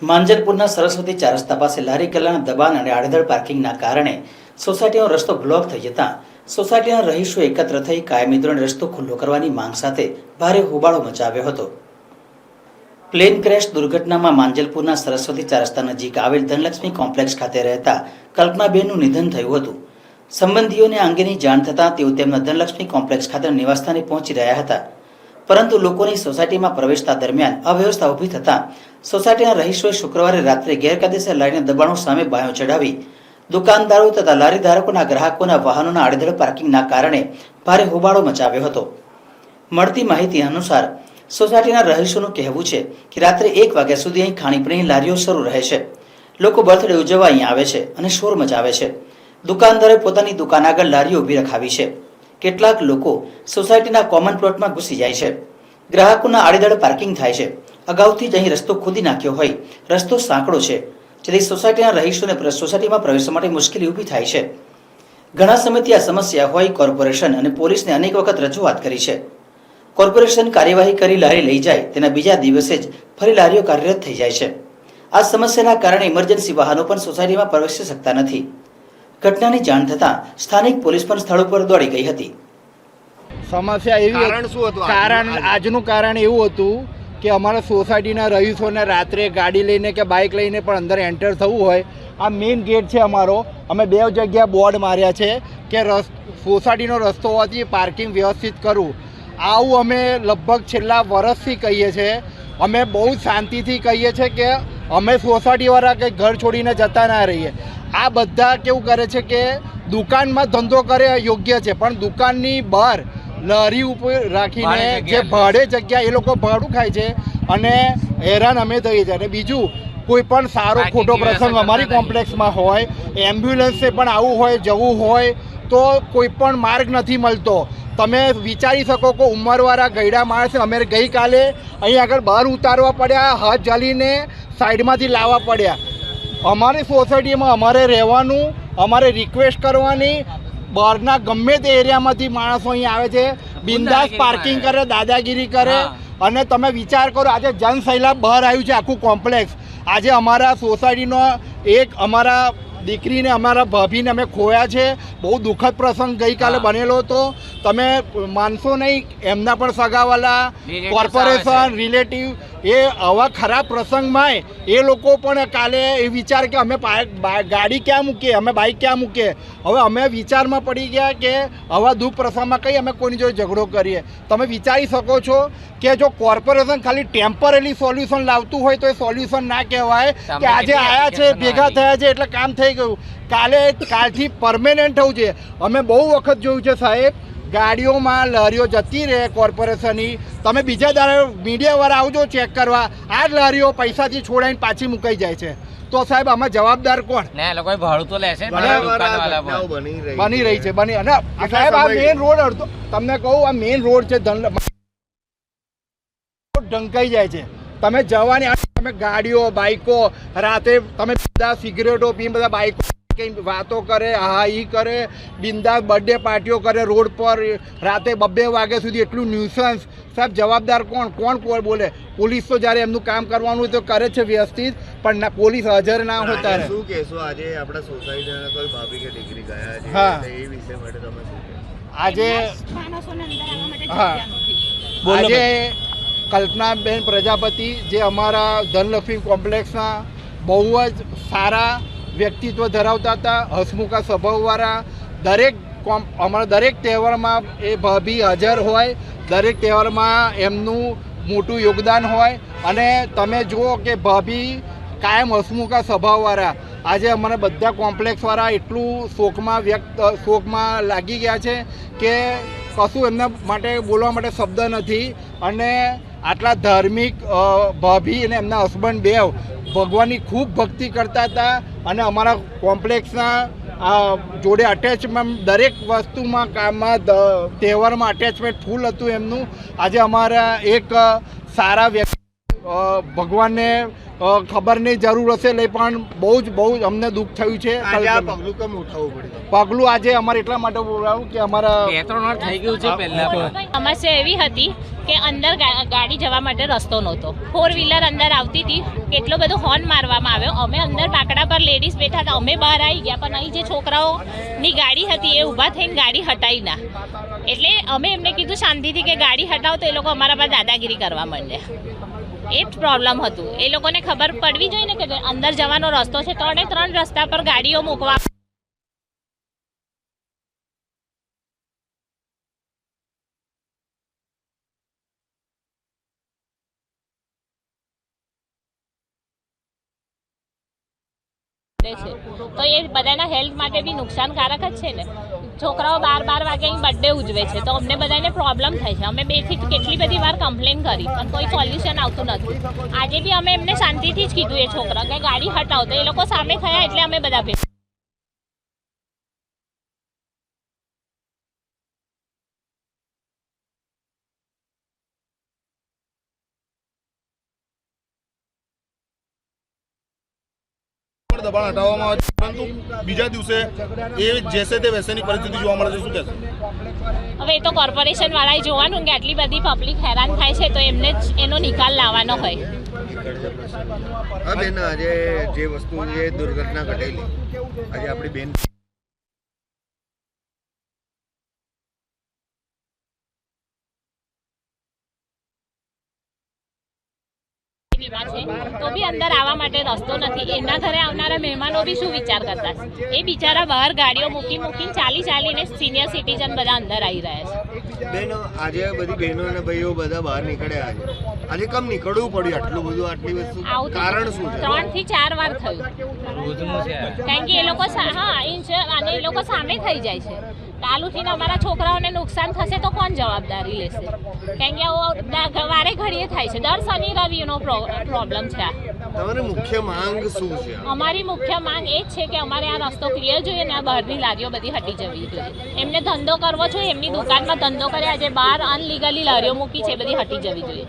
માંજલપુરના સરસ્વતી ચાર રસ્તા પાસે લારી ગલ્લાના દબાણ અને આડેધડ પાર્કિંગના કારણે સોસાયટીનો રસ્તો બ્લોક થઈ જતા સોસાયટીના રહીશો એકત્ર થઈ કાયમી ધોરણે રસ્તો ખુલ્લો કરવાની માંગ સાથે ભારે હોબાળો મચાવ્યો હતો। પ્લેન ક્રેશ દુર્ઘટનામાં માંજલપુરના સરસ્વતી ચાર રસ્તા નજીક આવેલ ધનલક્ષ્મી કોમ્પ્લેક્સ ખાતે રહેતા કલ્પનાબેનનું નિધન થયું હતું। સંબંધીઓને આ અંગેની જાણ થતાં તેઓ તેમના ધનલક્ષ્મી કોમ્પ્લેક્સ ખાતે નિવાસસ્થાને પહોંચી રહ્યા હતા, પરંતુ લોકોની સોસાયટીમાં પ્રવેશતા દરમિયાન અવ્યવસ્થા ઊભી થતાં સોસાયટીના રહીશોએ શુક્રવારે રાત્રે ગેરકાયદેસર લારીના દબાણો સામે બાયો ચડાવી દુકાનદારો તથા લારી ધારકોના ગ્રાહકોના વાહનોના આડેધડ પાર્કિંગના કારણે ભારે હોબાળો મચાવ્યો હતો। મળતી માહિતી અનુસાર સોસાયટીના રહીશોનું કહેવું છે કે રાત્રે 1 વાગ્યા સુધી અહીં ખાણીપીણીની લારીઓ શરૂ રહે છે। લોકો બર્થડે ઉજવવા અહીં આવે છે અને શોર મચાવે છે। દુકાનદારોએ પોતાની દુકાન આગળ લારીઓ ઊભી રખાવી છે। કેટલાક લોકો સોસાયટીના કોમન પ્લોટમાં ઘૂસી જાય છે। ગ્રાહકોના આડેધડ પાર્કિંગ થાય છે। અગાઉથી જ અહીં રસ્તો ખોદી નાખ્યો હોય રસ્તો સાંકડો છે, જેથી સોસાયટીના રહીશોને સોસાયટીમાં પ્રવેશવા માટે મુશ્કેલી ઊભી થાય છે। ઘણા સમયથી આ સમસ્યા હોય કોર્પોરેશન અને પોલીસને અનેક વખત રજૂઆત કરી છે। કોર્પોરેશન કાર્યવાહી કરી લારી લઈ જાય તેના બીજા દિવસે જ ફરી લારીઓ કાર્યરત થઈ જાય છે। આ સમસ્યાના કારણે ઇમરજન્સી વાહનો પણ સોસાયટીમાં પ્રવેશી શકતા નથી। ઘટનાની જાણ થતાં સ્થાનિક પોલીસ પણ સ્થળ ઉપર દોડી ગઈ હતી। સમસ્યા એવી આજનું કારણ એવું હતું કે અમારા સોસાયટીના રહીશોને રાત્રે ગાડી લઈને કે બાઇક લઈને પણ અંદર એન્ટર થવું હોય, આ મેઇન ગેટ છે અમારો, અમે 2 જગ્યા બોર્ડ માર્યા છે કે સોસાયટીનો રસ્તો હોવાથી પાર્કિંગ વ્યવસ્થિત કરવું। આવું અમે લગભગ છેલ્લા વર્ષથી કહીએ છીએ। અમે બહુ શાંતિથી કહીએ છીએ કે અમે સોસાયટીવાળા કંઈ ઘર છોડીને જતા ના રહીએ। આ બધા કેવું કરે છે કે દુકાનમાં ધંધો કરે યોગ્ય છે, પણ દુકાનની બહાર લારી ઉપર રાખીને જે ભાડે જગ્યા એ લોકો ભાડું ખાય છે અને હેરાન અમે થઈએ છીએ। અને બીજું કોઈ પણ સારો ખોટો પ્રસંગ અમારી કોમ્પ્લેક્સમાં હોય, એમ્બ્યુલન્સે પણ આવવું હોય જવું હોય તો કોઈ પણ માર્ગ નથી મળતો। તમે વિચારી શકો કે ઉંમરવાળા ગયડા માણસે અમે ગઈકાલે અહીં આગળ બહાર ઉતારવા પડ્યા, હાથ ઝાલીને સાઈડમાંથી લાવવા પડ્યા। અમારી સોસાયટીમાં અમારે રહેવાનું, અમારે રિક્વેસ્ટ કરવાની, બહારના ગમે તે એરિયામાંથી માણસો અહીં આવે છે, બિંદાસ પાર્કિંગ કરે, દાદાગીરી કરે। અને તમે વિચાર કરો, આજે જનસૈલાબ બહાર આવ્યું છે આખું કોમ્પ્લેક્સ। આજે અમારા સોસાયટીનો એક અમારા દીકરીને, અમારા ભાભીને અમે ખોયા છે। બહુ દુઃખદ પ્રસંગ ગઈકાલે બનેલો હતો। તમે માનશો નહીં, એમના પણ સગાવાલા, કોર્પોરેશન, રિલેટિવ, એ આવા ખરાબ પ્રસંગમાં એ લોકો પણ કાલે એ વિચાર કે અમે ગાડી ક્યાં મૂકીએ, અમે બાઇક ક્યાં મૂકીએ। હવે અમે વિચારમાં પડી ગયા કે આવા દુઃખ પ્રસંગમાં કઈ અમે કોઈની જોડે ઝઘડો કરીએ। તમે વિચારી શકો છો કે જો કોર્પોરેશન ખાલી ટેમ્પરરી સોલ્યુશન લાવતું હોય તો એ સોલ્યુશન ના કહેવાય કે આજે આવ્યા છે, ભેગા થયા છે એટલે કામ થઈ ગયું। કાલથી પરમેનન્ટ થવું છે। અમે બહુ વખત જોયું છે સાહેબ, ગાડીઓમાં લારીઓ જતી રહે કોર્પોરેશનની, તમે બીજા દાડે મીડિયાવાળા આવજો ચેક કરવા, આ જ લારીઓ પૈસાથી છોડાઈને પાછી મુકાઈ જાય છે। તો સાહેબ આમાં જવાબદાર કોણ? લોકો ભાડું તો લેશે, બની રહી છે બની। અને સાહેબ આ મેઇન રોડ અડધો, તમને કહું આ મેઇન રોડ છે, ઢંકાઈ જાય છે। તમે જવાની, તમે ગાડીઓ બાઇકો રાતે તમે બધા સિગરેટો પી, બધા બાઇકો કંઈ વાતો કરે, હા ઈ કરે, બિંદાસ બર્થડે પાર્ટીઓ કરે રોડ પર રાતે 2 વાગ્યા સુધી, એટલું ન્યુસન્સ। સાહેબ જવાબદાર કોણ બોલે? પોલીસ તો જ્યારે એમનું કામ કરવાનું હોય તો કરે છે વ્યવસ્થિત, પણ પોલીસ હાજર ના હોતા રહે। શું કહેશો આજે આપણા સોસાયટીના કોઈ ભાભી કે દીકરી ગયા છે, હા, એ વિષય માટે તમે શું કહેશો? આજે કલ્પનાબેન પ્રજાપતિ, જે અમારા ધનલક્ષ્મી કોમ્પ્લેક્સના બહુ જ સારા વ્યક્તિત્વ ધરાવતા હતા, હસમુખા સ્વભાવવાળા, અમારા દરેક તહેવારમાં એ ભાભી હાજર હોય, દરેક તહેવારમાં એમનું મોટું યોગદાન હોય। અને તમે જુઓ કે ભાભી કાયમ હસમુખા સ્વભાવવાળા, આજે અમારા બધા કોમ્પ્લેક્સવાળા એટલું શોકમાં લાગી ગયા છે કે કશું એમના માટે બોલવા માટે શબ્દ નથી। અને આટલા ધાર્મિક ભાભી અને એમના હસબન્ડ બેવ ભગવાનની ખૂબ ભક્તિ કરતા હતા અને અમારા કોમ્પ્લેક્સના જોડે અટેચમેન્ટ દરેક વસ્તુમાં, કામમાં, તહેવારમાં અટેચમેન્ટ ફૂલ હતું એમનું। આજે અમારા એક સારા વ્યક્તિ ભગવાનને ખબર નહીં જરૂર હશે એટલે પણ બહુ જ અમને દુઃખ થયું છે. આજે આ પગલું કેમ ઉઠાવવું પડ્યું? પગલું આજે અમારે એટલા માટે બોલાવું કે અમારા થઈ ગયું છે પહેલા સમસ્યા એવી હતી કે અંદર ગાડી જવા માટે રસ્તો નહોતો. 4 વ્હીલર અંદર આવતી હતી, કેટલો બધો હોર્ન મારવામાં આવ્યો. અમે અંદર બાકડા પર લેડીઝ બેઠા હતા, અમે બહાર આવી ગયા, પણ અહીં જે છોકરાઓની ગાડી હતી એ ઊભા થઈને ગાડી હટાવી ના. એટલે અમે એમને કીધું શાંતિથી કે ગાડી હટાવો, તો એ લોકો અમારા પર દાદાગીરી કરવા માંડ્યા. એ જ પ્રોબ્લેમ હતું. એ લોકોને ખબર પડવી જોઈએ ને કે અંદર જવાનો રસ્તો છે, 3 રસ્તા પર ગાડીઓ મૂકવા. તો એ બધાના હેલ્થ માટે બી નુકસાનકારક જ છે ને. છોકરાઓ 12 વાગે અહીં બર્થડે ઉજવે છે, તો અમને બધાને પ્રોબ્લેમ થાય છે. અમે 2 થી કેટલી બધી વાર કમ્પ્લેન કરી, પણ કોઈ સોલ્યુશન આવતું નથી. આજે બી અમે એમને શાંતિથી જ કીધું એ છોકરા કે ગાડી હટાવો, તો એ લોકો સામે થયા એટલે અમે બધા ભેગા. દબાણ હટાવવામાં આવે છે, પરંતુ બીજા દિવસે એ જેસે તે વૈસેની પરિસ્થિતિ જોવા મળે છે. શું કહેશો? હવે એ તો કોર્પોરેશન વાળાએ જોવાનું કે આટલી બધી પબ્લિક હેરાન થાય છે, તો એમને જ એનો નિકાલ લાવવાનો હોય. હા બેન, આજે જે વસ્તુ જે દુર્ઘટના ઘટેલી, આજે આપણી બેન તો બી અંદર આવવા માટે રસ્તો નથી. એના ઘરે આવનારા મહેમાનો બી શું વિચાર કરતા? એ બિચારા બહાર ગાડીઓ મૂકીને ચાલીને સિનિયર સિટીઝન બધા અંદર આવી રહ્યા છે. બેન, આજે બધી બહેનો અને ભાઈઓ બધા બહાર નીકળ્યા. આજે કેમ નીકળવું પડ્યું આટલું બધું, આટલી વસ્તુ? કારણ શું છે? 3 થી 4 વાર થયું. કારણ કે એ લોકો અને એ લોકો સામે થઈ જાય છે. ચાલુથી અમારા છોકરાઓને નુકસાન થશે તો કોણ જવાબદારી લેશે? કારણ કે વારે ઘડીએ થાય છે. દર શનિ રવિનો પ્રોબ્લેમ છે. તમારી મુખ્ય માંગ શું છે? અમારી મુખ્ય માંગ એ જ છે કે અમારે આ રસ્તો ક્લિયર જોઈએ ને આ બહારની લારીઓ બધી હટી જવી જોઈએ. એમને ધંધો કરવો જોઈએ, એમની દુકાનમાં ધંધો કરે, આજે બહાર અનલીગલી લારીઓ મૂકી છે, બધી હટી જવી જોઈએ.